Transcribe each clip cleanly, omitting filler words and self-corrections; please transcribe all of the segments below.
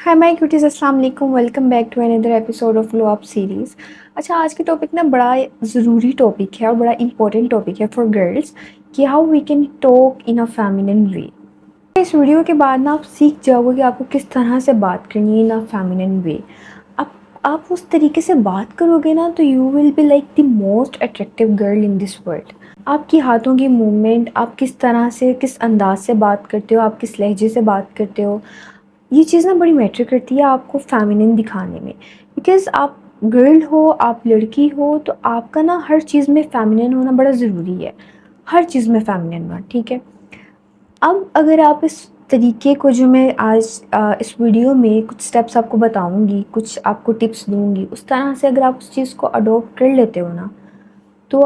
Hi my cuties, अस्सलाम वालेकुम। Welcome back to another episode of glow up series. अच्छा, आज की टॉपिक ना बड़ा ज़रूरी टॉपिक है और बड़ा इंपॉर्टेंट टॉपिक है फॉर गर्ल्स कि how we can talk in a feminine way. इस वीडियो के बाद ना आप सीख जाओगे कि आपको किस तरह से बात करनी है इन अ फेमिनिन वे। आप आप उस तरीके से बात करोगे ना तो you will be like the most attractive girl in this world. आपकी हाथों की मूवमेंट, आप किस तरह से, किस अंदाज से बात करते हो, आप किस लहजे से बात करते हो, ये चीज़ ना बड़ी मैटर करती है आपको फ़ेमिनिन दिखाने में। बिकॉज़ आप गर्ल हो, आप लड़की हो, तो आपका ना हर चीज़ में फ़ेमिनिन होना बड़ा ज़रूरी है। हर चीज़ में फ़ेमिनिन होना, ठीक है। अब अगर आप इस तरीके को जो मैं आज इस वीडियो में कुछ स्टेप्स आपको बताऊँगी, कुछ आपको टिप्स दूँगी, उस तरह से अगर आप उस चीज़ को अडॉप्ट कर लेते हो ना, तो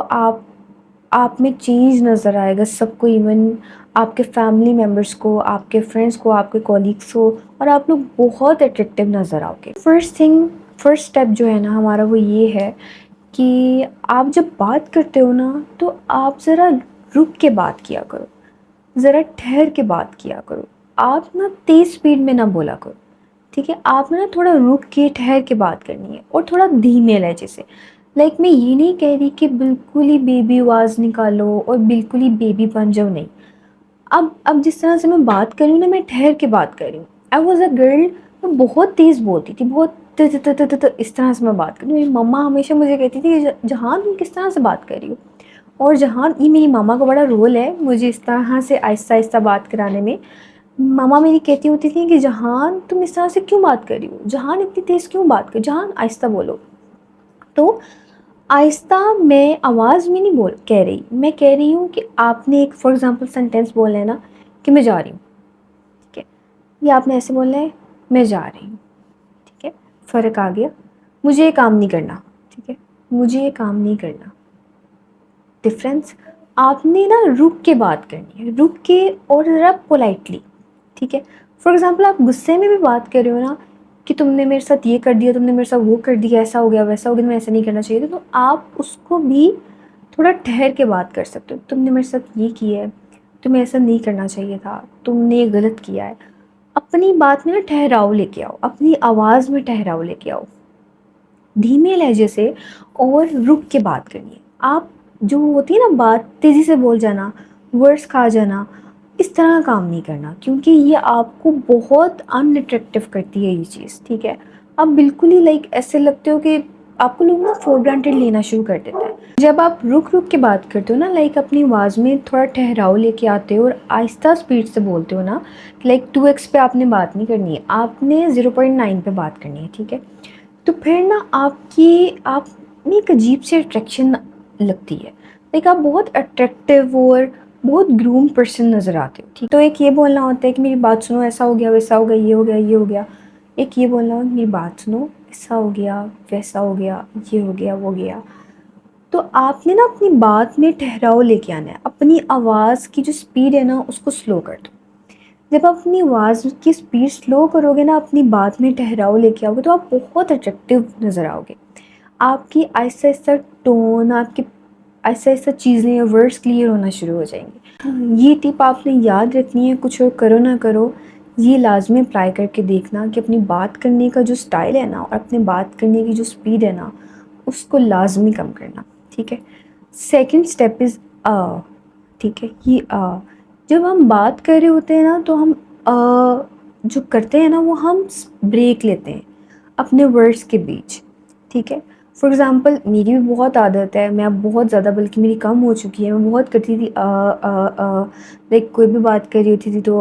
आप में चेंज नज़र आएगा सबको। इवन आपके फैमिली मेम्बर्स को, आपके फ्रेंड्स को, आपके कॉलीग्स को, और आप लोग बहुत अट्रैक्टिव नज़र आओगे। फर्स्ट स्टेप जो है ना हमारा, वो ये है कि आप जब बात करते हो ना तो आप ज़रा रुक के बात किया करो, ज़रा ठहर के बात किया करो। आप ना तेज़ स्पीड में ना बोला करो, ठीक है। आपने ना थोड़ा रुक के ठहर के बात करनी है और थोड़ा धीमे लहजे से। लाइक मैं ये नहीं कह रही कि बिल्कुल ही बेबी आवाज़ निकालो और बिल्कुल ही बेबी बन जाओ, नहीं। अब जिस तरह से मैं बात कर रही हूँ ना, मैं ठहर के बात कर रही हूँ। आई वॉज अ गर्ल, मैं बहुत तेज़ बोलती थी, बहुत त त त त त इस तरह से मैं बात कर रही हूँ। मेरी मम्मा हमेशा मुझे कहती थी कि जहाँ तुम किस तरह से बात कर रही हो। और जहाँ ये मेरी मामा का बड़ा रोल है मुझे इस तरह से आहिस्ता आहिस्ता बात कराने में। मामा मेरी कहती होती थी कि जहान तुम इस तरह से क्यों बात कर रही हो, जहान इतनी तेज़ क्यों बात कर, जहान आहिस्ता बोलो। तो आहिस्ता मैं आवाज़ में नहीं बोल कह रही, मैं कह रही हूँ कि आपने एक फॉर एग्ज़ाम्पल सेंटेंस बोलना है ना कि मैं जा रही हूँ, ठीक है। या आपने ऐसे बोलना है, मैं जा रही हूँ, ठीक है। फ़र्क आ गया। मुझे ये काम नहीं करना, ठीक है। मुझे ये काम नहीं करना। डिफ़रेंस। आपने ना रुक के बात करनी है, रुक के और ज़रा पोलाइटली, ठीक है। फॉर एग्ज़ाम्पल आप गुस्से में भी बात कर रहे हो ना कि तुमने मेरे साथ ये कर दिया, तुमने मेरे साथ वो कर दिया, ऐसा हो गया, वैसा हो गया, तुम्हें ऐसा नहीं करना चाहिए था, तो आप उसको भी थोड़ा ठहर के बात कर सकते हो। तुमने मेरे साथ ये किया है, तुम्हें ऐसा नहीं करना चाहिए था, तुमने ये गलत किया है। अपनी बात में ना ठहराव लेके आओ, अपनी आवाज़ में ठहराव लेके आओ, धीमे लहजे से, और रुक के बात करनी है। आप जो होती है ना बात तेज़ी से बोल जाना, वर्ड्स खा जाना, इस तरह का काम नहीं करना, क्योंकि ये आपको बहुत अनअट्रैक्टिव करती है ये चीज़, ठीक है। आप बिल्कुल ही लाइक ऐसे लगते हो कि आपको लोग ना फॉर ग्रांटेड लेना शुरू कर देते हैं। जब आप रुक रुक के बात करते हो ना, लाइक अपनी आवाज़ में थोड़ा ठहराव लेके आते हो और आहिस्ता स्पीड से बोलते हो ना, लाइक 2x पे आपने बात नहीं करनी है, आपने 0.9 पे बात करनी है, ठीक है। तो फिर ना आप में एक अजीब सी अट्रैक्शन लगती है। लाइक आप बहुत अट्रैक्टिव और बहुत ग्रूम पर्सन नज़र आते हो, ठीक। तो एक ये बोलना होता है कि मेरी बात सुनो, ऐसा हो गया, वैसा हो गया, ये हो गया, ये हो गया। एक ये बोलना हो, मेरी बात सुनो, ऐसा हो गया, वैसा हो गया, ये हो गया, वो गया। तो आपने ना अपनी बात में ठहराव लेके आना है। अपनी आवाज़ की जो स्पीड है ना उसको स्लो कर दो। जब आप अपनी आवाज़ की स्पीड स्लो करोगे ना, अपनी बात में ठहराव लेके आओगे, तो आप बहुत अट्रैक्टिव नज़र आओगे। आपकी आहिस्ता आहिस्ता टोन, आपकी आहिस्ता आहिस्ता चीज़ें, वर्ड्स क्लियर होना शुरू हो जाएंगे। ये टिप आपने याद रखनी है, कुछ और करो ना करो, ये लाजमी अप्लाई करके देखना कि अपनी बात करने का जो स्टाइल है ना और अपने बात करने की जो स्पीड है ना, उसको लाजमी कम करना, ठीक है। सेकंड स्टेप इज़ ठीक है। ये जब हम बात कर रहे होते हैं ना तो हम जो करते हैं ना वो हम ब्रेक लेते हैं अपने वर्ड्स के बीच, ठीक है। फॉर एग्ज़ाम्पल मेरी भी बहुत आदत है, मैं अब बहुत ज़्यादा, बल्कि मेरी कम हो चुकी है, मैं बहुत करती थी लाइक कोई भी बात कर रही होती थी तो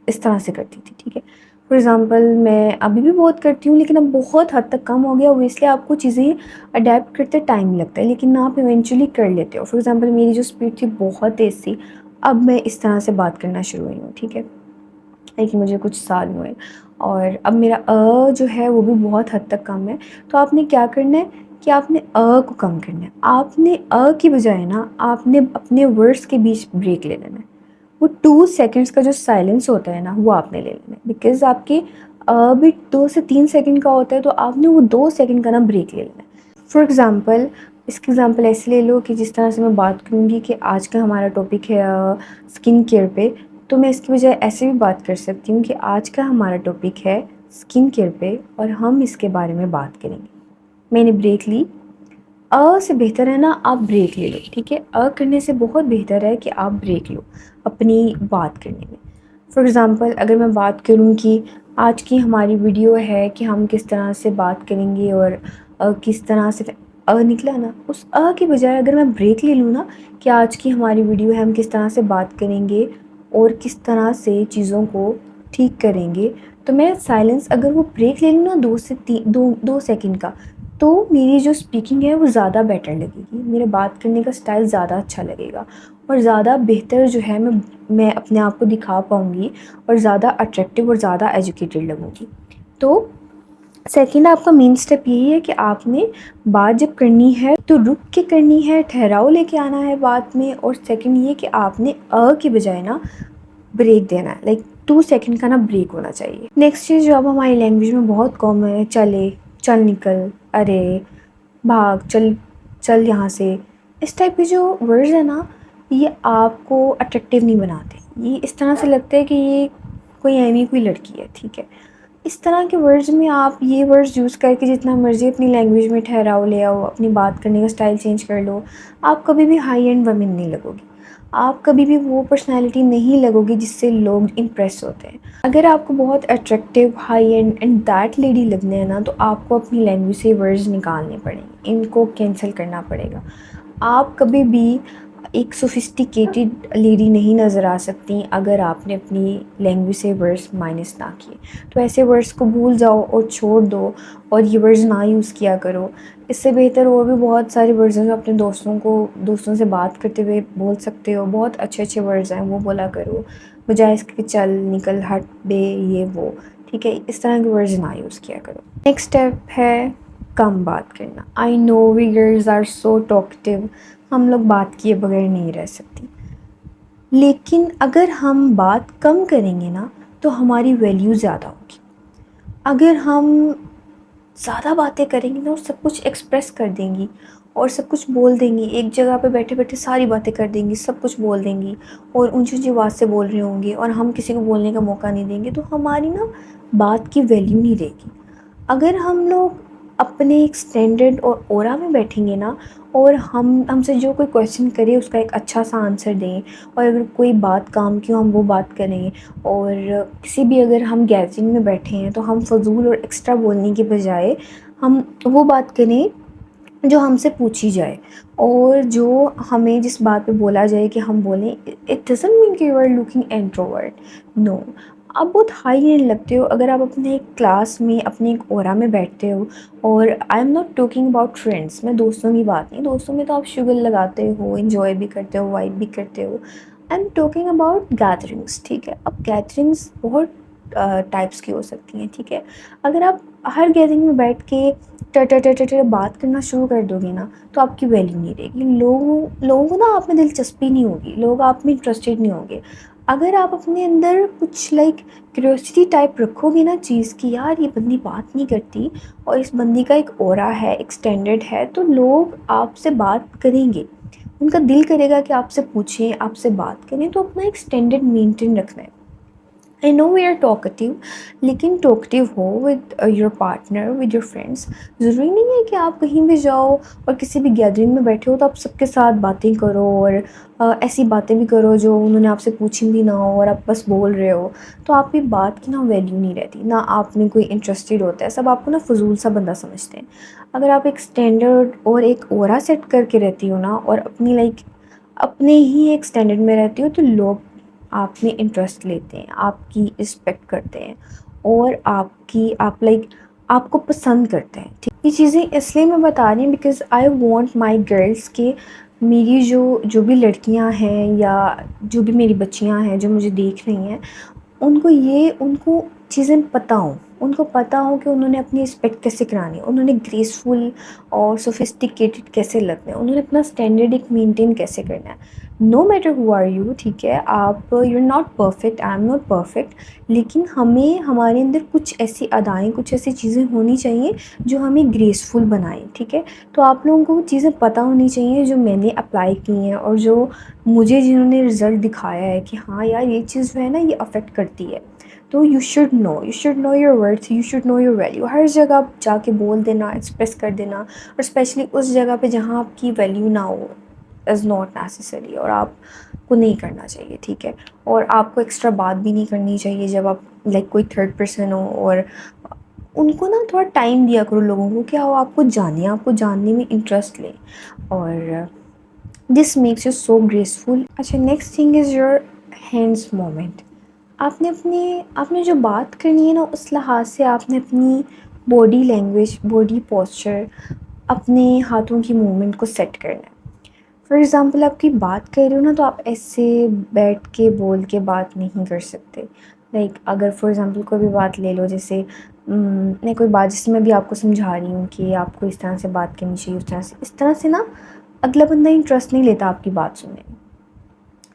इस तरह से करती थी, ठीक है। फॉर एग्ज़ाम्पल मैं अभी भी बहुत करती हूँ, लेकिन अब बहुत हद तक कम हो गया। ऑब्वियसली आपको चीज़ें अडेप्ट करते टाइम लगता है, लेकिन आप इवेंचुअली कर लेते हो। फॉर एग्ज़ाम्पल मेरी जो स्पीड थी बहुत तेज़ थी, अब मैं इस तरह से बात करना शुरू हुई हूँ, ठीक है। लेकिन मुझे कुछ साल हुए और अब मेरा जो है वो भी बहुत हद तक कम है। तो आपने क्या करना है कि आपने को कम करना है। आपने की बजाय ना आपने अपने वर्ड्स के बीच ब्रेक ले लेना है। वो 2 सेकंड्स का जो साइलेंस होता है ना वो आपने ले लेना है, बिकॉज़ आपके भी 2 से 3 सेकंड का होता है, तो आपने वो 2 सेकंड का ना ब्रेक ले लेना है। फॉर एग्ज़ाम्पल इसकी एग्ज़ाम्पल ऐसे ले लो कि जिस तरह से मैं बात करूँगी कि आज का हमारा टॉपिक है स्किन केयर पे। तो मैं इसकी बजाय ऐसे भी बात कर सकती हूँ कि आज का हमारा टॉपिक है स्किन केयर पे और हम इसके बारे में बात करेंगे। मैंने ब्रेक ली। से बेहतर है ना आप ब्रेक ले लो, ठीक है। करने से बहुत बेहतर है कि आप ब्रेक लो अपनी बात करने में। फॉर एग्ज़ाम्पल अगर मैं बात करूँ कि आज की हमारी वीडियो है कि हम किस तरह से बात करेंगे और किस तरह से निकला ना, उस की बजाय अगर मैं ब्रेक ले लूँ ना कि आज की हमारी वीडियो है हम किस तरह से बात करेंगे और किस तरह से चीज़ों को ठीक करेंगे, तो मैं साइलेंस अगर वो ब्रेक ले लूँ ना 2 सेकंड का, तो मेरी जो स्पीकिंग है वो ज़्यादा बेटर लगेगी, मेरा बात करने का स्टाइल ज़्यादा अच्छा लगेगा और ज़्यादा बेहतर जो है मैं अपने आप को दिखा पाऊँगी और ज़्यादा अट्रैक्टिव और ज़्यादा एजुकेटेड लगूँगी। तो सेकंड आपका मेन स्टेप यही है कि आपने बात जब करनी है तो रुक के करनी है, ठहराव लेके आना है बात में। और सेकंड ये कि आपने की बजाय ना ब्रेक देना है, लाइक 2 सेकंड का ना ब्रेक होना चाहिए। नेक्स्ट चीज़ जो अब हमारी लैंग्वेज में बहुत कॉमन है, चले, चल निकल, अरे, भाग, चल, चल यहाँ से, इस टाइप के जो वर्ड्स है ना ये आपको अट्रैक्टिव नहीं बनाते। ये इस तरह से लगता है कि ये कोई ऐवी कोई लड़की है, ठीक है। इस तरह के वर्ड्स में आप ये वर्ड्स यूज़ करके जितना मर्ज़ी अपनी लैंग्वेज में ठहराव ले आओ, अपनी बात करने का स्टाइल चेंज कर लो, आप कभी भी हाई एंड वुमेन नहीं लगोगी। आप कभी भी वो पर्सनैलिटी नहीं लगोगी जिससे लोग इम्प्रेस होते हैं। अगर आपको बहुत attractive, high and that lady लगना है ना, तो आपको अपनी लैंग्वेज से वर्ड्स निकालने पड़ेंगे, इनको कैंसिल करना पड़ेगा। आप कभी भी एक सोफिस्टिकेटेड लेडी नहीं नज़र आ सकती अगर आपने अपनी लैंग्वेज से वर्ड्स माइनस ना किए। तो ऐसे वर्ड्स को भूल जाओ और छोड़ दो और ये वर्ड्स ना यूज़ किया करो। इससे बेहतर और भी बहुत सारे वर्ड्स हैं जो अपने दोस्तों से बात करते हुए बोल सकते हो। बहुत अच्छे अच्छे वर्ड्स हैं, वो बोला करो बजाय इसके कि चल, निकल, हट, बे, ये वो, ठीक है। इस तरह के वर्ड्स ना यूज़ किया करो। नेक्स्ट स्टेप है कम बात करना। I know we girls are so talkative, हम लोग बात किए बगैर नहीं रह सकती, लेकिन अगर हम बात कम करेंगे ना तो हमारी वैल्यू ज़्यादा होगी। अगर हम ज़्यादा बातें करेंगी ना और सब कुछ एक्सप्रेस कर देंगी और सब कुछ बोल देंगी, एक जगह पे बैठे बैठे सारी बातें कर देंगी, सब कुछ बोल देंगी और ऊंची ऊंची आवाज़ से बोल रही होंगी और हम किसी को बोलने का मौका नहीं देंगे, तो हमारी ना बात की वैल्यू नहीं रहेगी। अगर हम लोग अपने एक स्टैंडर्ड और ऑरा में बैठेंगे ना और हमसे जो कोई क्वेश्चन करे उसका एक अच्छा सा आंसर दें, और अगर कोई बात काम की हो हम वो बात करें, और किसी भी अगर हम गैदरिंग में बैठे हैं तो हम फजूल और एक्स्ट्रा बोलने के बजाय हम वो बात करें जो हमसे पूछी जाए और जो हमें जिस बात पे बोला जाए कि हम बोलें। इट डजंट मीन कि you are looking introvert, no. आप बहुत हाई एंड लगते हो अगर आप अपने एक क्लास में अपने एक ओरा में बैठते हो। और आई am not talking about friends, मैं दोस्तों की बात नहीं, दोस्तों में तो आप शुगर लगाते हो, इन्जॉय भी करते हो, वाइब भी करते हो। I am talking about gatherings, ठीक है। अब गैदरिंग्स बहुत टाइप्स की हो सकती हैं, ठीक है। अगर आप हर गैदरिंग में बैठ के बात करना शुरू कर दोगे ना तो आपकी वैल्यू नहीं रहेगी। लोगों को ना आप में दिलचस्पी नहीं होगी, लोग आप में इंटरेस्टेड नहीं होंगे। अगर आप अपने अंदर कुछ लाइक क्यूरियोसिटी टाइप रखोगे ना चीज़ की, यार ये बंदी बात नहीं करती और इस बंदी का एक ऑरा है, एक स्टैंडर्ड है, तो लोग आपसे बात करेंगे, उनका दिल करेगा कि आपसे पूछें, आपसे बात करें। तो अपना एक स्टैंडर्ड मेंटेन रखना है। I know we are talkative, लेकिन टॉकटिव हो with your partner, with your friends. ज़रूरी नहीं है कि आप कहीं भी जाओ और किसी भी गैदरिंग में बैठे हो तो आप सबके साथ बातें करो और ऐसी बातें भी करो जो उन्होंने आपसे पूछी भी ना हो और आप बस बोल रहे हो। तो आपकी बात की ना वैल्यू नहीं रहती, ना आप में कोई इंटरेस्टेड होता है, सब आपको ना फजूल सा बंदा समझते हैं। अगर आप एक स्टैंडर्ड और एक ओरा सेट करके रहती हो ना और अपनी लाइक अपने ही एक स्टैंडर्ड में रहती हो, तो लोग आप में इंटरेस्ट लेते हैं, आपकी रिस्पेक्ट करते हैं और आप लाइक आपको पसंद करते हैं, ठीक। ये चीज़ें इसलिए मैं बता रही हूँ because I want my girls के मेरी जो भी लड़कियां हैं या जो भी मेरी बच्चियां हैं जो मुझे देख रही हैं, उनको चीज़ें पता हों, उनको पता हो कि उन्होंने अपनी रिस्पेक्ट कैसे करानी है, उन्होंने ग्रेसफुल और सोफिस्टिकेटेड कैसे लगना है, उन्होंने अपना स्टैंडर्ड एक मेंटेन कैसे करना है। No matter who are you, ठीक है, आप you are not perfect, I am not perfect, लेकिन हमें हमारे अंदर कुछ ऐसी अदाएँ, कुछ ऐसी चीज़ें होनी चाहिए जो हमें ग्रेसफुल बनाएं, ठीक है। तो आप लोगों को वो चीज़ें पता होनी चाहिए जो मैंने अप्लाई की हैं और जो मुझे जिन्होंने रिज़ल्ट दिखाया है कि हाँ यार ये चीज़ जो है ना ये अफेक्ट करती है। तो you should know your worth, you should know your value. हर जगह आप जाके बोल देना, एक्सप्रेस कर देना, और स्पेशली उस जगह पे जहाँ आपकी वैल्यू ना हो इज़ नॉट नेसेसरी, और आपको नहीं करना चाहिए, ठीक है। और आपको एक्स्ट्रा बात भी नहीं करनी चाहिए जब आप लाइक कोई थर्ड पर्सन हो, और उनको ना थोड़ा टाइम दिया करो लोगों को, क्या हो आपको जाने, आपको जानने में इंटरेस्ट लें, और this makes you so graceful. अच्छा, next thing is your hands movement. आपने जो बात करनी है ना उस लिहाज से आपने अपनी बॉडी लैंग्वेज, बॉडी पोस्चर, अपने हाथों की मूवमेंट को सेट करना है। फॉर एग्ज़ाम्पल आपकी बात कर रही हो ना, तो आप ऐसे बैठ के बोल के बात नहीं कर सकते। लाइक अगर फॉर एग्ज़ाम्पल कोई भी बात ले लो, जैसे मैं कोई बात जिसमें मैं भी आपको समझा रही हूँ कि आपको इस तरह से बात करनी चाहिए, इस तरह से ना अगला बंदा इंटरेस्ट नहीं लेता आपकी बात सुनने में,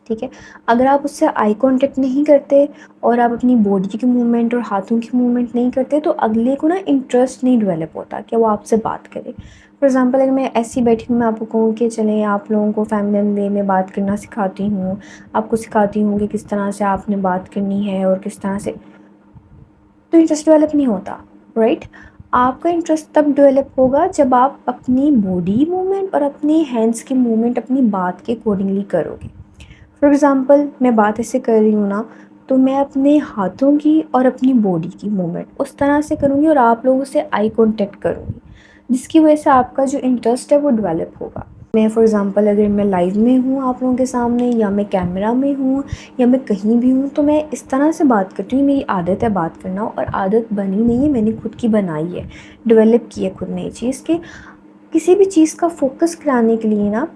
ठीक है। अगर आप उससे आई कांटेक्ट नहीं करते और आप अपनी बॉडी की मूवमेंट और हाथों की मूवमेंट नहीं करते, तो अगले को ना इंटरेस्ट नहीं डेवलप होता कि वो आपसे बात करे। फॉर एग्ज़ाम्पल अगर मैं ऐसी बैठी हूँ, मैं आपको कहूँ कि चलें आप लोगों को फेमिनिन वे में बात करना सिखाती हूँ, आपको सिखाती हूँ कि किस तरह से आपने बात करनी है और किस तरह से, तो इंटरेस्ट डेवलप नहीं होता, राइट। आपका इंटरेस्ट तब डेवलप होगा जब आप अपनी बॉडी मूवमेंट और अपनी हैंड्स की मूवमेंट अपनी बात के अकॉर्डिंगली करोगे। फॉर एग्ज़ाम्पल मैं बात ऐसे कर रही हूँ ना, तो मैं अपने हाथों की और अपनी बॉडी की मूवमेंट उस तरह से करूँगी और आप लोगों से आई कांटेक्ट करूँगी, जिसकी वजह से आपका जो इंटरेस्ट है वो डेवलप होगा। मैं फॉर एग्ज़ाम्पल अगर मैं लाइव में हूँ आप लोगों के सामने, या मैं कैमरा में हूँ, या मैं कहीं भी हूँ, तो मैं इस तरह से बात करती हूँ। मेरी आदत है बात करना, और आदत बनी नहीं है, मैंने खुद की बनाई है, डेवलप की है खुद नई चीज़ के। किसी भी चीज़ का फोकस कराने के लिए ना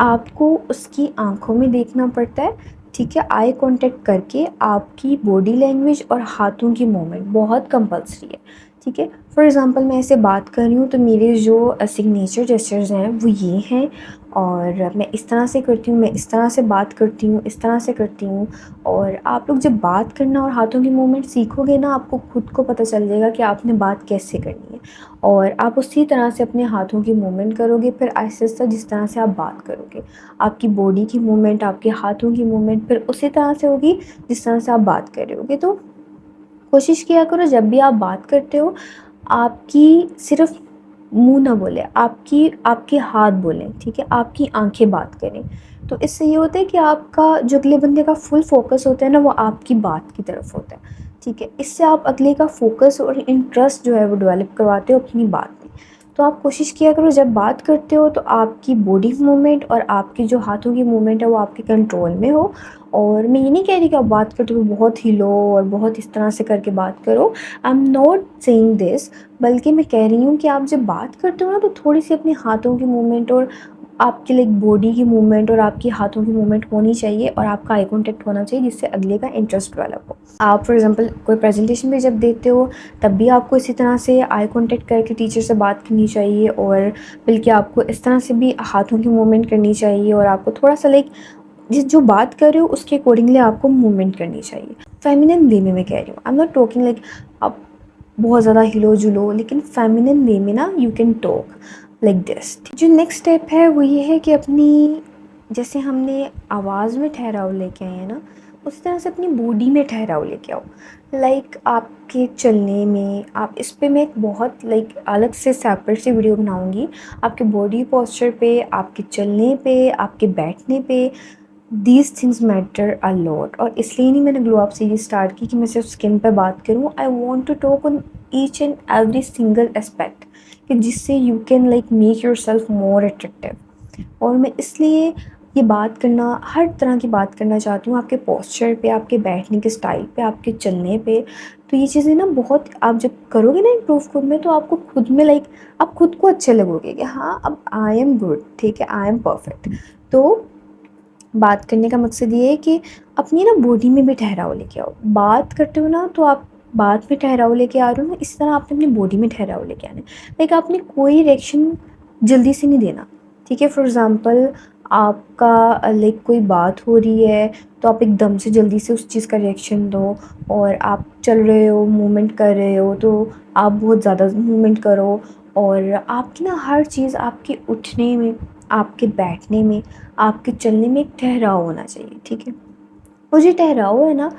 आपको उसकी आँखों में देखना पड़ता है, ठीक है। आई कांटेक्ट करके आपकी बॉडी लैंग्वेज और हाथों की मूवमेंट बहुत कंपल्सरी है, ठीक है। फॉर एग्ज़ाम्पल मैं ऐसे बात कर रही हूँ, तो मेरे जो सिग्नेचर जेस्चर्स हैं वो ये हैं, और मैं इस तरह से करती हूँ, मैं इस तरह से बात करती हूँ, इस तरह से करती हूँ। और आप लोग जब बात करना और हाथों की मूवमेंट सीखोगे ना, आपको खुद को पता चल जाएगा कि आपने बात कैसे करनी है, और आप उसी तरह से अपने हाथों की मूवमेंट करोगे। फिर आहिस्ता जिस तरह से आप बात करोगे, आपकी बॉडी की मूवमेंट, आपके हाथों की मूवमेंट फिर उसी तरह से होगी जिस तरह से आप बात कर रहे होगे। तो कोशिश किया करो जब भी आप बात करते हो, आपकी सिर्फ मुंह ना बोले, आपकी आपके हाथ बोलें, ठीक है, आपकी आंखें बात करें। तो इससे ये होता है कि आपका जो अगले बंदे का फुल फोकस होता है ना वो आपकी बात की तरफ होता है, ठीक है। इससे आप अगले का फोकस और इंटरेस्ट जो है वो डेवलप करवाते हो अपनी बात में। तो आप कोशिश किया करो जब बात करते हो तो आपकी बॉडी मूवमेंट और आपकी जो हाथों की मूवमेंट है वो आपके कंट्रोल में हो। और मैं ये नहीं कह रही कि आप बात करते हुए बहुत हिलो और बहुत इस तरह से करके बात करो, आई एम नॉट सेइंग दिस, बल्कि मैं कह रही हूँ कि आप जब बात करते हो ना तो थोड़ी सी अपने हाथों की मूवमेंट और आपकी लाइक बॉडी की मूवमेंट और आपकी हाथों की मूवमेंट होनी चाहिए, और आपका आई कांटेक्ट होना चाहिए, जिससे अगले का इंटरेस्ट डेवलप हो। आप फॉर एग्जांपल कोई प्रेजेंटेशन भी जब देते हो तब भी आपको इसी तरह से आई कांटेक्ट करके टीचर से बात करनी चाहिए, और बल्कि आपको इस तरह से भी हाथों की मूवमेंट करनी चाहिए, और आपको थोड़ा सा लाइक जिस जो बात कर रहे हो उसके अकॉर्डिंगली आपको मूवमेंट करनी चाहिए। फेमिनिन वे में मैं कह रही हूँ, आई एम नॉट टॉकिंग लाइक आप बहुत ज़्यादा हिलो जुलो, लेकिन फेमिनिन वे में ना you can talk like this. जो नेक्स्ट स्टेप है वो ये है कि अपनी, जैसे हमने आवाज़ में ठहराव लेके आए हैं ना, उसी तरह से अपनी बॉडी में ठहराव लेके आओ। लाइक आपके चलने में, आप इस पे मैं एक बहुत लाइक अलग से सेपरेट सी वीडियो बनाऊंगी, आपके बॉडी पोस्चर पे, आपके चलने पे, आपके बैठने पे। These things matter a lot, और इसलिए नहीं मैंने ग्लो अप सीरीज स्टार्ट की कि मैं सिर्फ स्किन पे बात करूँ। I want to talk on each and every single aspect, कि जिससे you can like make yourself more attractive. और मैं इसलिए ये बात करना, हर तरह की बात करना चाहती हूँ, आपके पोस्चर पे, आपके बैठने के स्टाइल पे, आपके चलने पे। तो ये चीज़ें ना बहुत आप जब करोगे ना इम्प्रूव खुद में, तो आपको खुद में लाइक आप खुद को अच्छे लगोगे कि हाँ अब आई एम गुड, ठीक है, आई एम परफेक्ट। तो बात करने का मकसद ये है कि अपनी ना बॉडी में भी ठहराव लेके आओ। बात करते हो ना तो आप बात में ठहराव लेके आ रहे हो ना, इस तरह आपने अपनी बॉडी में ठहराव लेके आना है। लाइक आपने कोई रिएक्शन जल्दी से नहीं देना, ठीक है। फॉर एग्ज़ाम्पल आपका लाइक कोई बात हो रही है तो आप एकदम से जल्दी से उस चीज़ का रिएक्शन दो, और आप चल रहे हो, मूवमेंट कर रहे हो तो आप बहुत ज़्यादा मूवमेंट करो। और आपकी ना हर चीज़, आपके उठने में, आपके बैठने में, आपके चलने में एक ठहराव होना चाहिए, ठीक है। वो जो ठहराव है ना,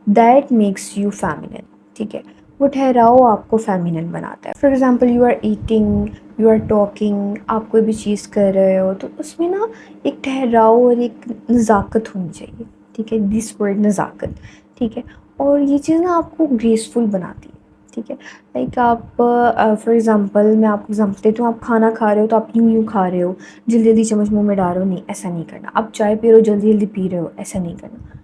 दैट मेक्स यू फेमिनिन, ठीक है। वो ठहराव आपको फेमिनिन बनाता है। For example you are eating, you are talking, आप कोई भी चीज़ कर रहे हो तो उसमें ना एक ठहराव और एक नज़ाकत होनी चाहिए, ठीक है। दिस वर्ड नज़ाकत, ठीक है। और ये चीज़ ना आपको ग्रेसफुल बनाती है, ठीक है। लाइक आप फॉर एग्ज़ाम्पल मैं आपको एग्ज़ाम्पल देती हूँ, आप खाना खा रहे हो तो आप यूँ खा रहे हो, जल्दी जल्दी चम्मच मुँह में डाल रहे हो, नहीं ऐसा नहीं करना। आप चाय पी रहे हो, जल्दी जल्दी पी रहे हो, ऐसा नहीं करना।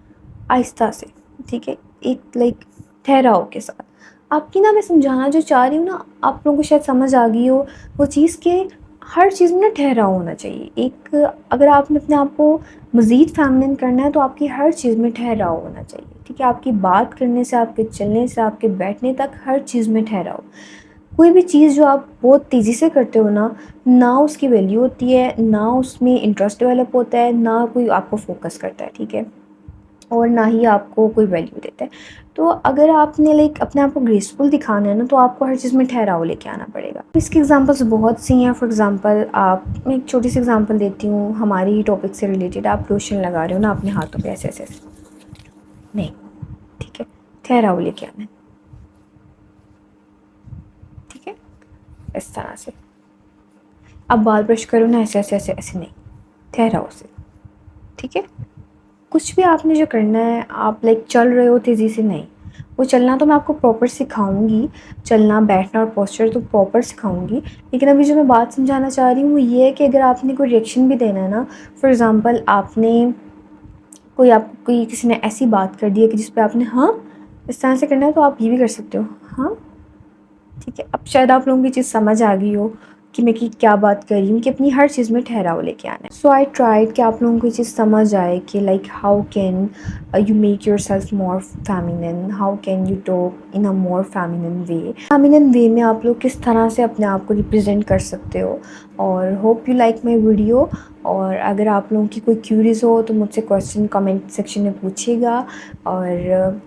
आहिस्ता से, ठीक है, एक लाइक ठहराव के साथ। आपकी ना मैं समझाना जो चाह रही हूँ ना, आप लोगों को शायद समझ आ गई हो वो चीज़ कि हर चीज़ में ना ठहराव होना चाहिए। एक अगर आपने अपने आप को मज़ीद फ़ेमिनिन करना है तो आपकी हर चीज़ में ठहराव होना चाहिए, ठीक है। आपकी बात करने से, आपके चलने से, आपके बैठने तक हर चीज़ में ठहराव। कोई भी चीज़ जो आप बहुत तेज़ी से करते हो ना उसकी वैल्यू होती है, ना उसमें इंटरेस्ट डेवलप होता है, ना कोई आपको फ़ोकस करता है, ठीक है। और ना ही आपको कोई वैल्यू देता है। तो अगर आपने लाइक अपने आप को ग्रेसफुल दिखाना है ना, तो आपको हर चीज़ में ठहराव लेके आना पड़ेगा। इसकी एग्जांपल्स बहुत सी हैं। फॉर एग्जांपल आप, मैं एक छोटी सी एग्जांपल देती हूँ हमारी ही टॉपिक से रिलेटेड। आप लोशन लगा रहे हो ना अपने हाथों पे ऐसे ऐसे ऐसे, नहीं, ठीक है, ठहराव लेके आना है, ठीक है, इस तरह से। अब बाल ब्रश करो ना ऐसे ऐसे ऐसे ऐसे, नहीं, ठहराव से, ठीक है। कुछ भी आपने जो करना है, आप लाइक चल रहे हो तेज़ी से, नहीं, वो चलना तो मैं आपको प्रॉपर सिखाऊंगी, चलना बैठना और पोस्चर तो प्रॉपर सिखाऊंगी। लेकिन अभी जो मैं बात समझाना चाह रही हूँ वो ये है कि अगर आपने कोई रिएक्शन भी देना है ना, फॉर एग्ज़ाम्पल आपने कोई किसी ने ऐसी बात कर दी है कि जिस पे आपने हाँ इस तरह से करना है, तो आप ये भी कर सकते हो, हाँ, ठीक है। अब शायद आप लोगों की चीज़ समझ आ गई हो कि मैं की क्या बात कर रही हूँ, कि अपनी हर चीज़ में ठहराव लेके आना है। सो आई ट्राइड कि आप लोगों को ये चीज़ समझ आए कि like how can you make yourself more feminine, how can you talk in a more feminine way. Feminine way में आप लोग किस तरह से अपने आप को रिप्रेजेंट कर सकते हो। और hope you like my video. और अगर आप लोगों की कोई क्यूरीज हो तो मुझसे क्वेश्चन कमेंट सेक्शन में पूछिएगा। और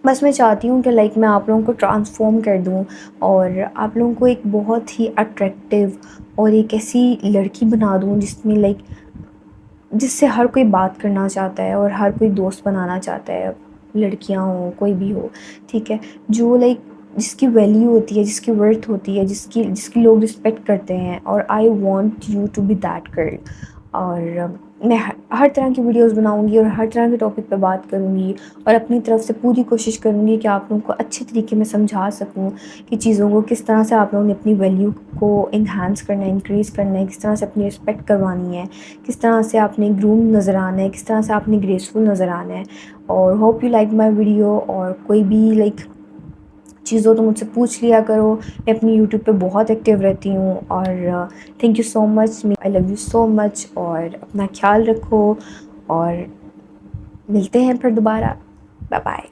बस मैं चाहती हूँ कि लाइक मैं आप लोगों को ट्रांसफ़ॉर्म कर दूँ और आप लोगों को एक बहुत ही अट्रैक्टिव और एक ऐसी लड़की बना दूँ जिसमें लाइक जिससे हर कोई बात करना चाहता है और हर कोई दोस्त बनाना चाहता है, लड़कियाँ हों कोई भी हो, ठीक है। जो लाइक जिसकी वैल्यू होती है, जिसकी वर्थ होती है, जिसकी जिसकी लोग रिस्पेक्ट करते हैं। और I want you to be that girl. और मैं हर तरह की वीडियोस बनाऊंगी और हर तरह के टॉपिक पे बात करूंगी और अपनी तरफ से पूरी कोशिश करूंगी कि आप लोगों को अच्छे तरीके में समझा सकूं कि चीज़ों को किस तरह से आप लोगों ने अपनी वैल्यू को इन्हांस करना है, इंक्रीज़ करना है, किस तरह से अपनी रिस्पेक्ट करवानी है, किस तरह से आपने ग्रूम नज़र आना है, किस तरह से आपने ग्रेसफुल नज़र आना है। और hope you like my video. और कोई भी लाइक चीज़ हो तो मुझसे पूछ लिया करो। मैं अपनी यूट्यूब पे बहुत एक्टिव रहती हूँ। और thank you so much, I love you so much. और अपना ख्याल रखो और मिलते हैं फिर दोबारा। Bye bye.